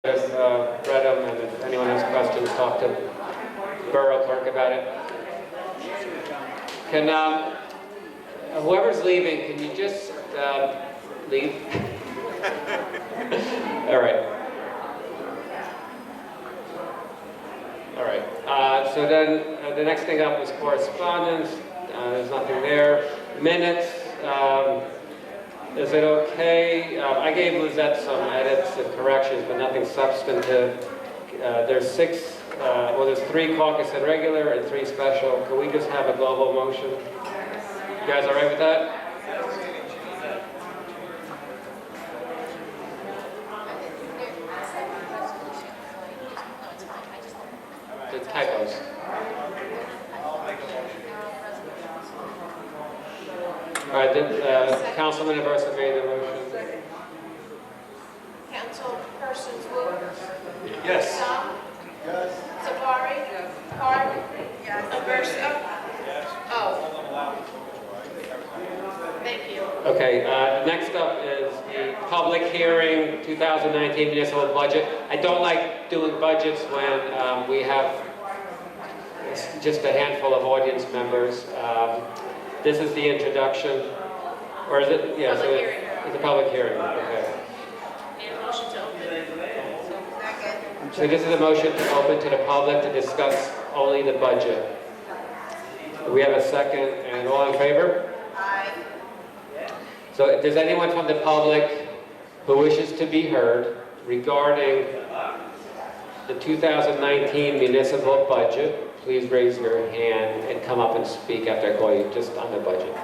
I've read them, and if anyone has questions, talk to Borough Clerk about it. Can, whoever's leaving, can you just leave? All right. All right. So then the next thing up was correspondence. There's nothing there. Minutes. Is it okay? I gave Lizette some edits and corrections, but nothing substantive. There's there's 3 caucus and regular and 3 special. Can we just have a global motion? You guys all right with that? The typos. All right, Councilman Aversa made the motion. Councilpersons Wu? Yes. Song? Yes. Savari? Yes. Hart? Yes. Aversa? Yes. Oh. Thank you. Okay, next up is the public hearing, 2019 municipal budget. I don't like doing budgets when we have just a handful of audience members. This is the introduction, or is it? Yeah, Public hearing. It's a public hearing. Okay. And motion to open. Second. So this is a motion to open to the public to discuss only the budget. We have a second, and all in favor? Aye. So if there's anyone from the public who wishes to be heard regarding the 2019 municipal budget, please raise your hand and come up and speak after I call you, just on the budget.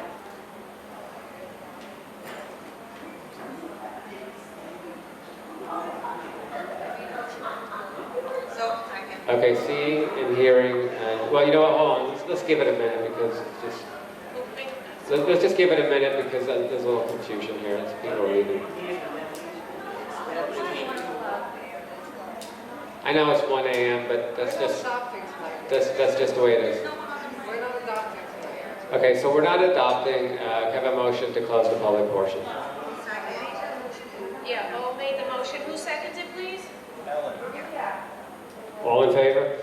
Okay, seeing and hearing, well, you know what, hold on, let's give it a minute because it's just, let's just give it a minute because there's a little confusion here, it's people are leaving. I know it's 1 a.m., but that's just the way it is. Okay, so we're not adopting. Have a motion to close the public portion. Yeah, Mo made the motion. Who seconded, please? All in favor?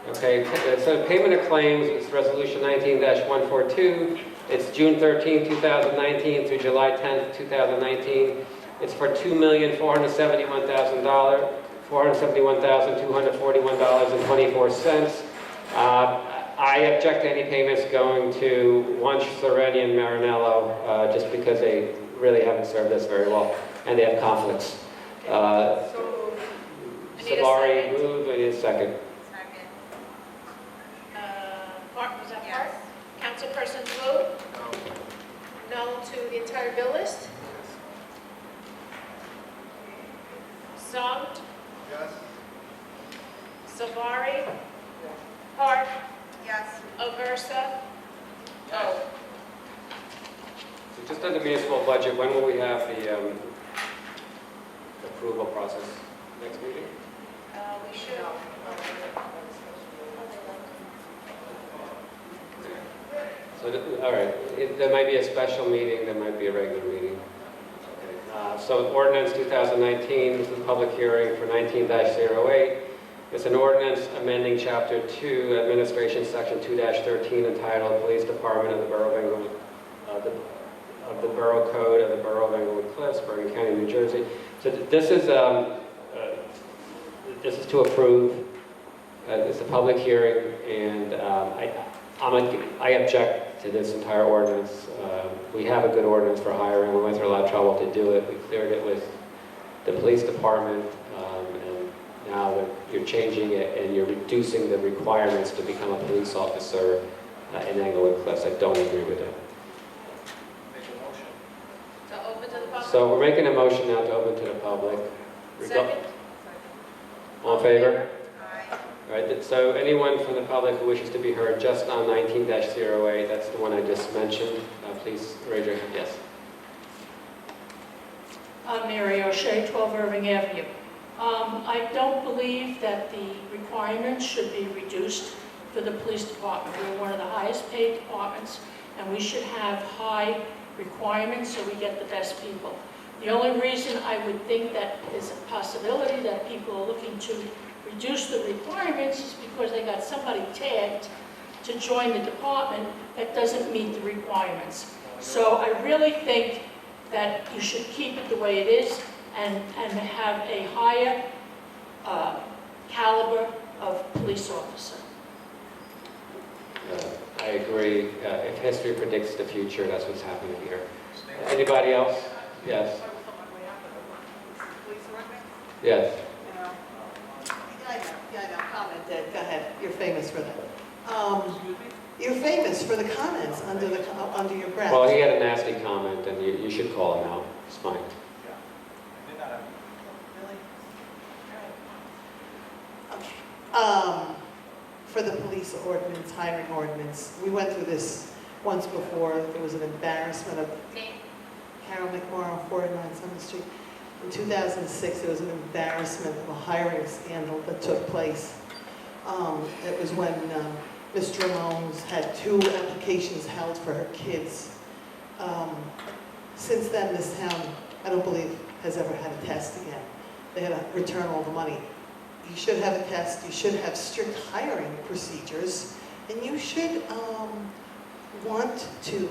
Okay, so payment of claims is resolution 19-142. It's June 13, 2019 through July 10, 2019. It's for $2,471,000. $471,241.24. I object to any payments going to Wunsch, Sereni, and Marinello, just because they really haven't served us very well, and they have conflicts. Savari moved, I need a second. Second. Hart, was that Hart? Councilperson Wu? No to the entire bill list? Song? Yes. Savari? Hart? Yes. Aversa? Oh. So just on the municipal budget, when will we have the approval process? Next meeting? We should. So, all right, there might be a special meeting, there might be a regular meeting. So ordinance 2019, this is a public hearing for 19-08. It's an ordinance amending Chapter 2, Administration Section 2-13, entitled Police Department of the Borough of Englewood, of the Borough Code of the Borough of Englewood Cliffs, Bergen County, New Jersey. So this is to approve. It's a public hearing, and I object to this entire ordinance. We have a good ordinance for hiring. We went through a lot of trouble to do it. We cleared it with the police department, and now you're changing it and you're reducing the requirements to become a police officer in Englewood Cliffs. I don't agree with it. Make a motion. To open to the public? So we're making a motion now to open to the public. Second? All in favor? Aye. All right, so anyone from the public who wishes to be heard just on 19-08, that's the one I just mentioned, please raise your hand. Yes. I'm Mary O'Shea, 12 Irving Avenue. I don't believe that the requirements should be reduced for the police department. We're one of the highest paid departments, and we should have high requirements so we get the best people. The only reason I would think that there's a possibility that people are looking to reduce the requirements is because they got somebody tagged to join the department that doesn't meet the requirements. So I really think that you should keep it the way it is and have a higher caliber of police officer. I agree. If history predicts the future, that's what's happening here. Anybody else? Yes. Police ordinance? Yes. Yeah, I know, commented, go ahead, you're famous for that. Excuse me? You're famous for the comments under your breath. Well, he had a nasty comment, and you should call him out. It's fine. Yeah. I did not have. Really? Okay. For the police ordinance, hiring ordinance, we went through this once before. There was an embarrassment of Carol McMorrow, 49 Summer Street. In 2006, there was an embarrassment of a hiring scandal that took place. It was when Ms. Ramones had 2 applications held for her kids. Since then, this town, I don't believe, has ever had a test again. They had to return all the money. You should have a test, you should have strict hiring procedures, and you should want to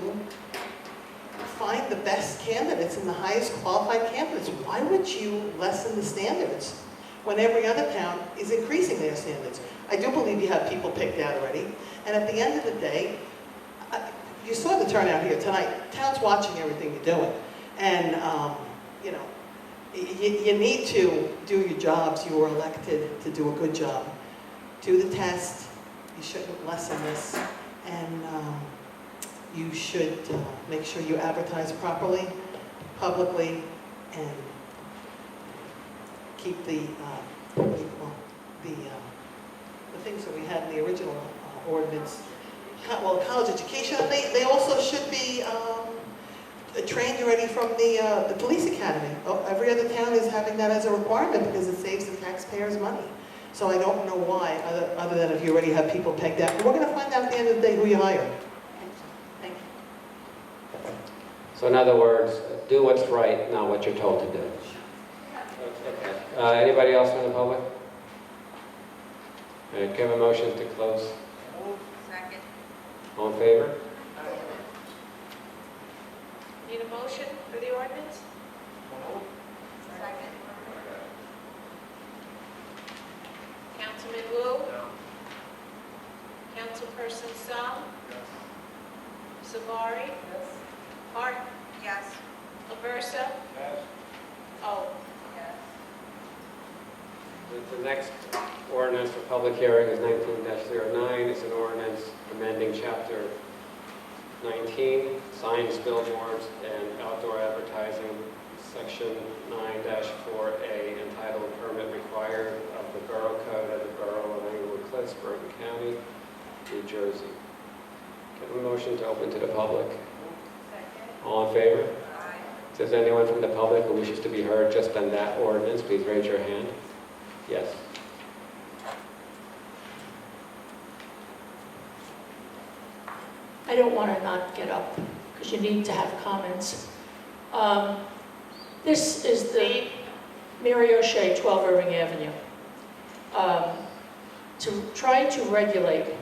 find the best candidates and the highest qualified candidates. Why would you lessen the standards when every other town is increasing their standards? I do believe you have people picked out already, and at the end of the day, you saw the turnout here tonight. Town's watching everything you're doing, and you know, you need to do your jobs. You were elected to do a good job. Do the test. You shouldn't lessen this, and you should make sure you advertise properly, publicly, and keep the things that we had in the original ordinance. Well, college education, and they also should be trained already from the police academy. Every other town is having that as a requirement because it saves the taxpayers money. So I don't know why, other than if you already have people pegged out. But we're going to find out at the end of the day who you hire. Thank you. So in other words, do what's right, not what you're told to do. Okay. Anybody else from the public? All right, can I have a motion to close? Second. All in favor? Need a motion for the ordinance? Second. Councilman Wu? Councilperson Song? Savari? Hart? Yes. Aversa? Yes. Oh, Yes. The next ordinance for public hearing is 19-09. It's an ordinance amending Chapter 19, signs, billboards, and outdoor advertising, Section 9-4A, entitled Permit Required of the Borough Code of the Borough of Englewood Cliffs, Bergen County, New Jersey. Can I have a motion to open to the public? Second. All in favor? Aye. If there's anyone from the public who wishes to be heard just on that ordinance, please raise your hand. Yes. I don't want to not get up, because you need to have comments. This is the Mary O'Shea, 12 Irving Avenue. To try to regulate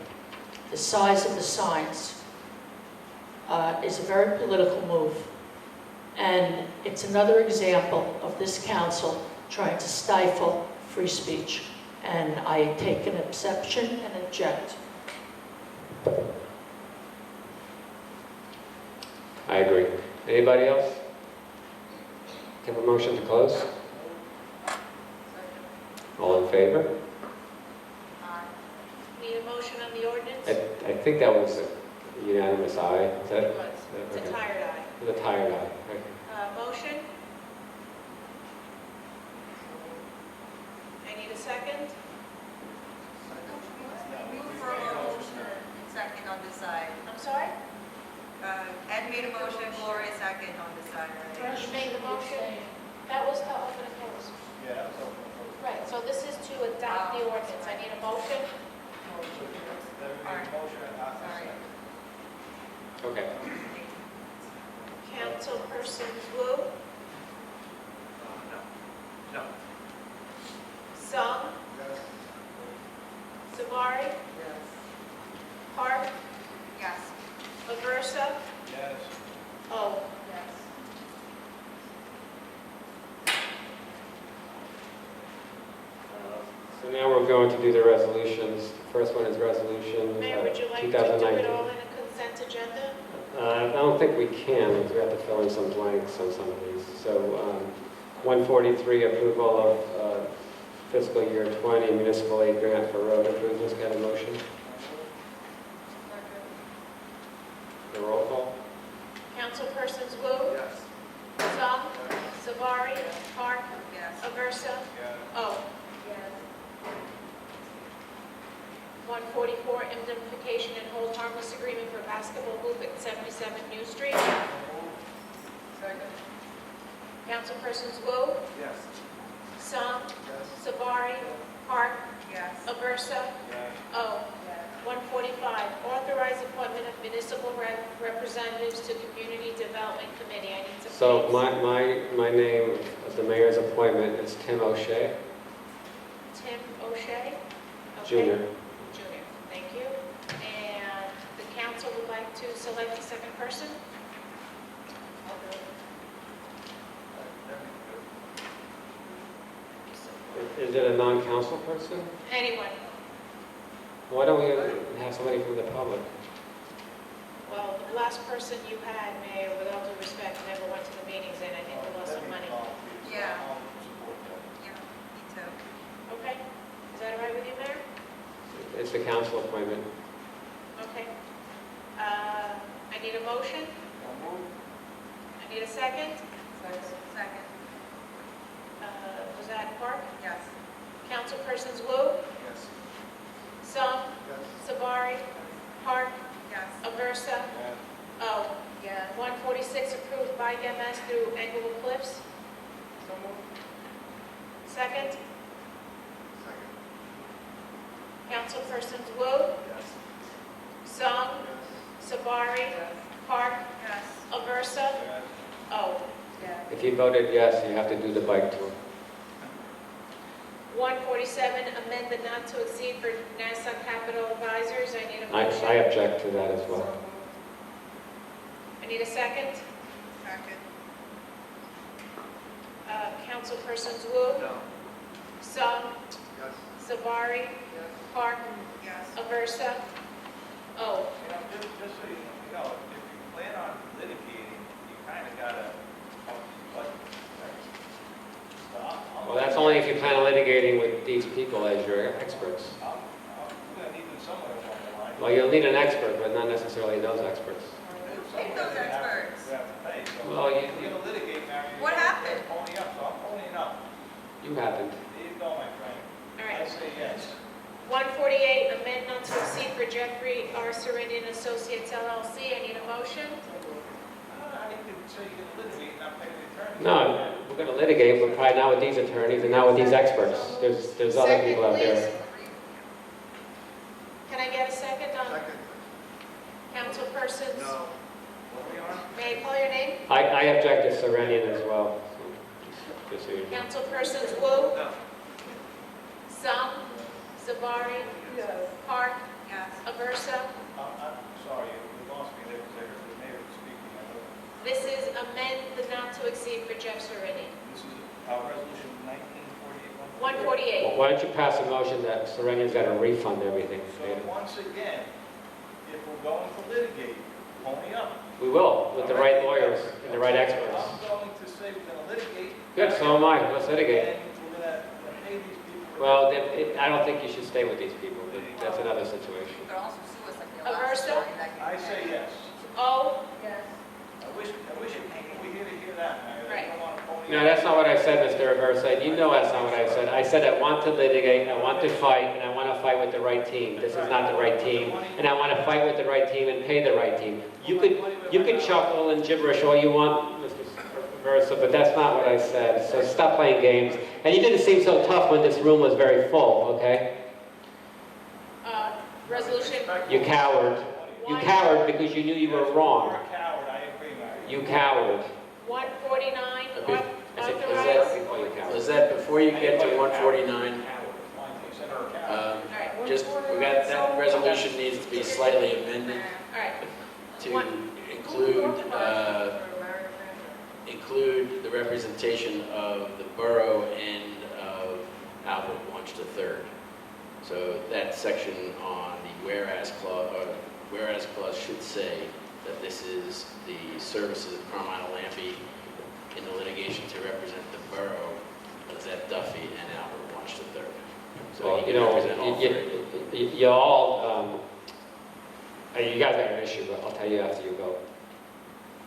the size of the signs is a very political move. And it's another example of this council trying to stifle free speech. And I take an exception and object. I agree. Anybody else? Can I have a motion to close? All in favor? Aye. need a motion on the ordinance? I think that was a unanimous aye. Is that? It was. It's a Okay. tired eye. The tired eye. Okay. Motion? I need a second. Move for a motion. Second on the side. I'm sorry? Ed made a motion, Gloria second on the side. You made the motion? That was the open and close. Yeah, that was open. Right, so this is to adopt the ordinance. I need a motion. Sorry. Okay. Councilperson Wu, No. Song, Savari, Park, Yes. Aversa, Yes. O. So now we're going to do the resolutions. The first one is resolution Mayor, would you like to do 2019. it all in a consent agenda? I don't think we can, because we have to fill in some blanks on some of these. So 143, approval of fiscal year 20 municipal aid grant for road improvements. Got a motion? The roll call? Councilpersons Wu, Yes. Song, Savari, Park, Yes. Aversa, Yes. O. 144, indemnification and hold harmless agreement for basketball hoop at 77 New Street. Second. Councilpersons Wu, Yes. Song, Yes. Savari, Park, Yes. Aversa, Yes. O. 145, authorize appointment of municipal representatives to Community Development Committee. I need some So names. my name of the mayor's appointment is Tim O'Shea, Tim O'Shea. Okay. Jr. Junior, thank you. And the council would like to select the second person? Is it a non-council person? Anyone? Why don't we have somebody from the public? Well, the last person you had, Mayor, with all due respect, never went to the meetings, and I think they lost some money. Yeah. I'll support that. Yeah, me too. Okay? Is that all right with you, Mayor? It's the council appointment. Okay. I need a motion. I'll move. I need a second. Second. Was that Park? Yes. Councilpersons Wu, Yes. Song, Yes. Savari, Park, Yes. Aversa, Yes. O. Yes. 146 approved by EMS through Englewood Cliffs. So moved. Second. Second. Councilpersons Wu, Yes. Song, Savari, Park, Yes. Aversa, Yes. O. Yes. If you voted yes, you have to do the bike tour. 147, amend the not to exceed for Nassau Capital Advisors. I need a I motion. object to that as well. I need a second. Second. Councilpersons Wu, No. Song, Yes. Savari, Yes. Park, Yes. Aversa, O. Just so you know, if you plan on litigating, you kind of gotta, Well, that's only if you plan on litigating with these people as your experts. I'm gonna need them somewhere along the line. Well, you'll need an expert, but not necessarily those experts. Pick those experts. We have to pay, so. Well, You're gonna litigate now. What happened? Pony up, so I'm ponying up. You haven't. There you go, my friend. All I right. say yes. 148, amend not to exceed for Jeffrey R. Serenian Associates LLC. I need a motion. How do you say you're gonna litigate and not pay the attorney? No, we're going to litigate, but probably not with these attorneys and not with these experts. There's other Second, people out there. please. Can I get a second on Second. councilpersons? No. What are we on? May I call your name? I object to Serenian as well. So, just so you know. Councilpersons Wu, No. Song, Savari, Park, Yes. Aversa. I'm sorry, you lost me there because I heard the mayor speaking. I know. This is amend the not to exceed for Jeff Serenian. This is resolution 1948. 148. Why don't you pass a motion that Serenian's got to refund everything? So once again, if we're going to litigate, pony up. We will, with the right lawyers and the right experts. I'm going to say we're going to litigate. Good, so am I. Let's litigate. And we're going to pay these people. Well, I don't think you should stay with these people, but that's another situation. You could also sue us like the Aversa? last story that you I say had. yes. O. Yes. I wish we here to hear that, Mayor. Right. I don't want to pony up. No, that's not what I said, Mr. Aversa. You know that's not what I said. I said I want to litigate, I want to fight, and I want to fight with the right team. This is not the right team, and I want to fight with the right team and pay the right team. You could chuckle and gibberish all you want, Mr. Aversa, but that's not what I said. So stop playing games. And you didn't seem so tough when this room was very full, okay? Resolution. You coward. You coward because you knew you were wrong. You're a coward, I agree, Mayor. You coward. 149. I said, Authorize. oh, you count. is that before you get to 149? All right, Just, that resolution needs to be slightly amended all right. to include the representation of the borough and of Albert Wunsch III. So that section on the whereas clause should say that this is the services of Carmine Lampy in the litigation to represent the borough, Lizette Duffy, and Albert Wunsch III. So Well, he you can know, represent all three. you all, you guys got an issue, but I'll tell you after you vote.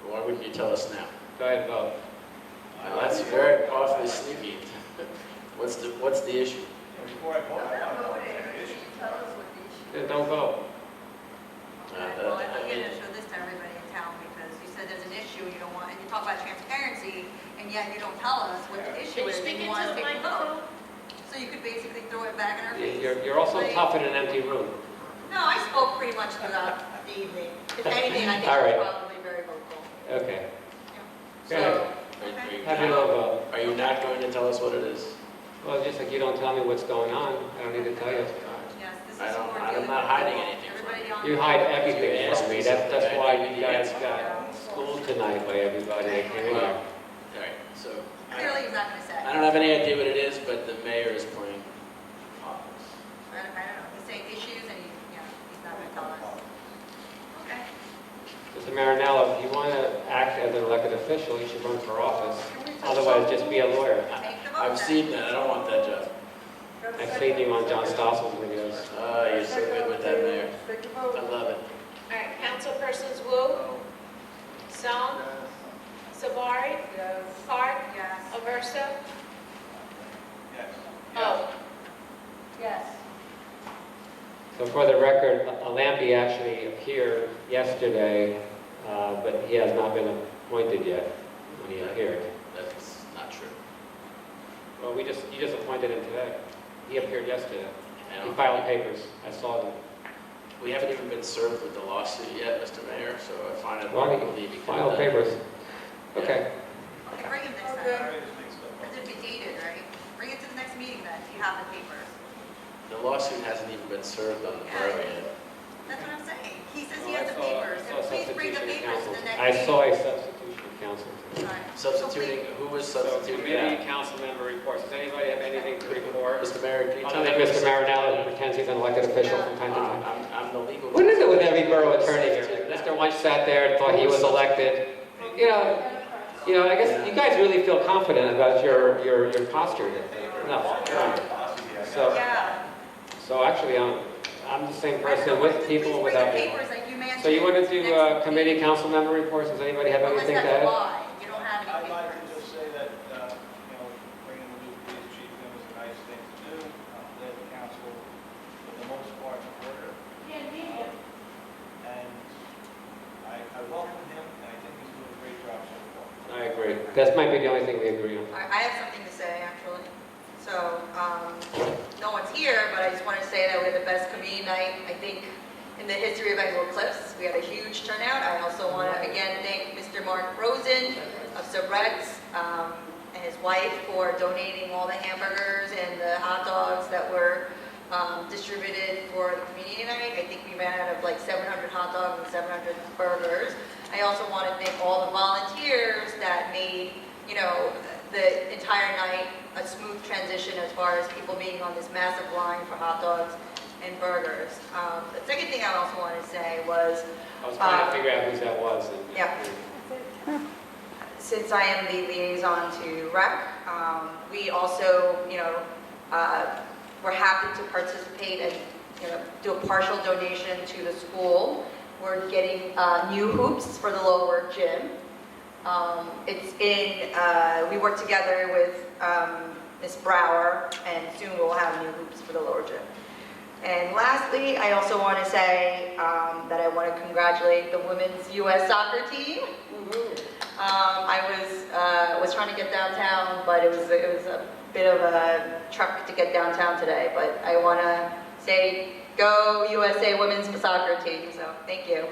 Why wouldn't you tell us now? Go ahead and vote. Well, that's very awfully sneaky. What's the issue? Before I vote, I want to know what the issue is. Then don't vote. Well, I think you're gonna show this to everybody in town, because you said there's an issue, you don't want, and you talk about transparency, and yet you don't tell us what the issue Can you is, speak and you into want us the to take a vote. microphone? So you could basically throw it back in our face. You're also tough in an empty room. No, I spoke pretty much throughout the evening. If anything, I think All I right. was probably very vocal. Okay. Go So, ahead. okay. Have your little vote. Are you not going to tell us what it is? Well, just like you don't tell me what's going on, I don't need to tell you. Yes, this is I don't- what we're I'm dealing not with. hiding anything from Everybody on You the- hide everything You asked from me. me That's something. why I you gave you the guys answer. got schooled tonight by everybody that came in Well, here. all right, so Clearly, he's not gonna say. I don't have any idea what it is, but the mayor is playing office. I don't know. He's saying issues, and he's not gonna tell us. Okay. Mr. Marinello, if you want to act as an elected official, you should run for office. Otherwise, just be a lawyer. Take the vote I've then. seen that, I don't want that job. I've seen you on John Stossel's videos. Oh, you're so good with that, mayor. I love it. All right, councilpersons Wu, Song, Savari, Hart, Yes. Aversa, Yes. oh, Yes. So for the record, Lampy actually appeared yesterday, but he has not been appointed yet when he appeared. That's not true. Well, you just appointed him today. He appeared yesterday. I He don't- filed papers. I saw them. We haven't even been served with the lawsuit yet, Mr. Mayor, so I find it Well, hard he to believe he could filed have done it. papers. Okay. Okay, bring him next All time. right, just make stuff up. Because it'd be dated, right? Bring it to the next meeting then, if you have the papers. The lawsuit hasn't even been served on the borough yet. That's what I'm saying. He says he Well, has the papers, I and saw please bring the substitution of papers to the counsel. next I meeting. saw a substitution of counsel. All right. Substituting, who was So substituting committee, that? council member reports. Does anybody have anything to report? Mr. Mayor, can you Other tell than me? Mr. Marinello, who pretends he's an elected official from time to time. I'm the legal. What is it with every borough attorney here? Mr. Wunsch sat there and thought he was elected. You know, I guess you guys really feel confident about your posture here. No. So, Yeah. so actually, I'm the same Right, so person with people, please without bring the people. papers that you mentioned. So you want to to the do next committee, meeting. council member reports? Does anybody have Unless anything to that's a add? lie, you don't have I'd any like papers. to just say that, bringing the new police chief in was a nice thing to do. I'm glad the council, for the most part, supported it. And I welcome him, and I think he's doing a great job so far. I agree. That might be the only thing we agree on. I have something to say, actually. So, no one's here, but I just want to say that we had the best committee night, I think, in the history of Englewood Cliffs. We had a huge turnout. I also want to, again, thank Mr. Mark Rosen of Sabrett's and his wife for donating all the hamburgers and the hot dogs that were distributed for the community night. I think we ran out of like 700 hot dogs and 700 burgers. I also want to thank all the volunteers that made, the entire night a smooth transition as far as people being on this massive line for hot dogs and burgers. The second thing I also wanted to say was, I was trying to figure out who that was. And, Yeah. since I am the liaison to REC, we also, we're happy to participate and, do a partial donation to the school. We're getting new hoops for the lower gym. We work together with Ms. Brower, and soon we'll have new hoops for the lower gym. And lastly, I also want to say that I want to congratulate the women's U.S. soccer team. I was trying to get downtown, but it was a bit of a trek to get downtown today. But I want to say, go USA women's soccer team. So thank you.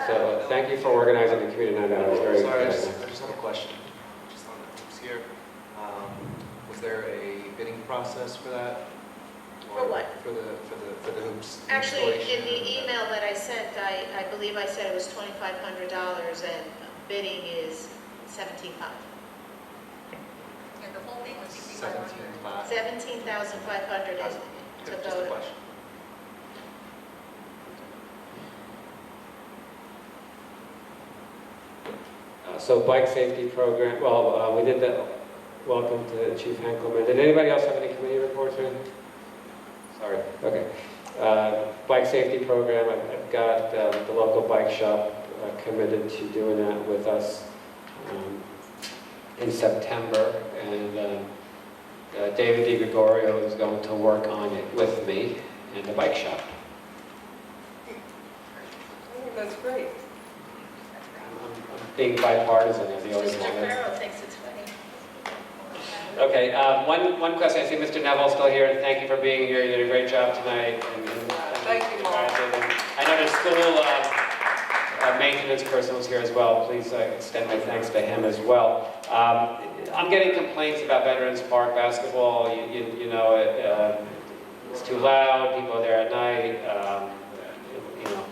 So thank you for organizing the community night out. It was very Sorry, I good. just have a question. Just on the hoops here. there a bidding process for that? For what? For the hoops Actually, in installation the and email that I sent, I believe I said it was $2,500 and bidding is $17,500. Yeah, the whole thing was 6,500. 17.5. $17,500 is to Just a vote. question. So bike safety program, well, we did that, welcome to Chief Henkelman. Did anybody else have any committee reports or anything? Sorry, okay. Bike safety program, I've got the local bike shop committed to doing that with us in September. And David DiGregorio is going to work on it with me in the bike shop. That's great. I'm being bipartisan, as he always Mr. wanted. Farrell thinks it's funny. Okay, one question. I see Mr. Neville still here, and thank you for being here. You did a great job tonight. Thank you, Mark. I know the school maintenance person was here as well. Please extend my thanks to him as well. I'm getting complaints about Veterans Park basketball. You know, it's too loud. People are there at night. You know,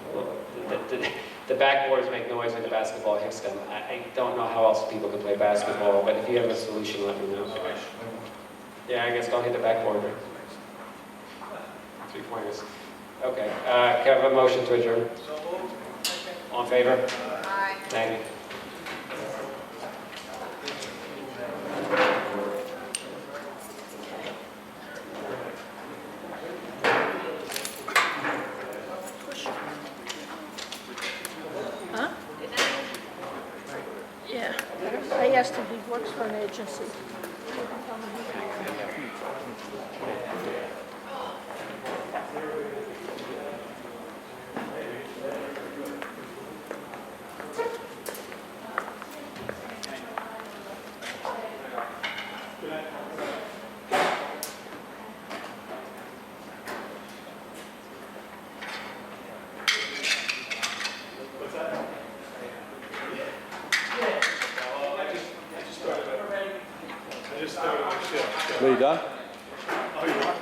the backboards make noise when the basketball hits them. I don't know how else people can play basketball, but if you have a solution, let me know. Yeah, I guess don't hit the backboard. 3 pointers. Okay, can I have a motion to adjourn? So moved. All in favor? Aye. Thank you. Huh? Yeah, I asked him, he works for an agency. I just started my shift. Are you done? Oh, you are?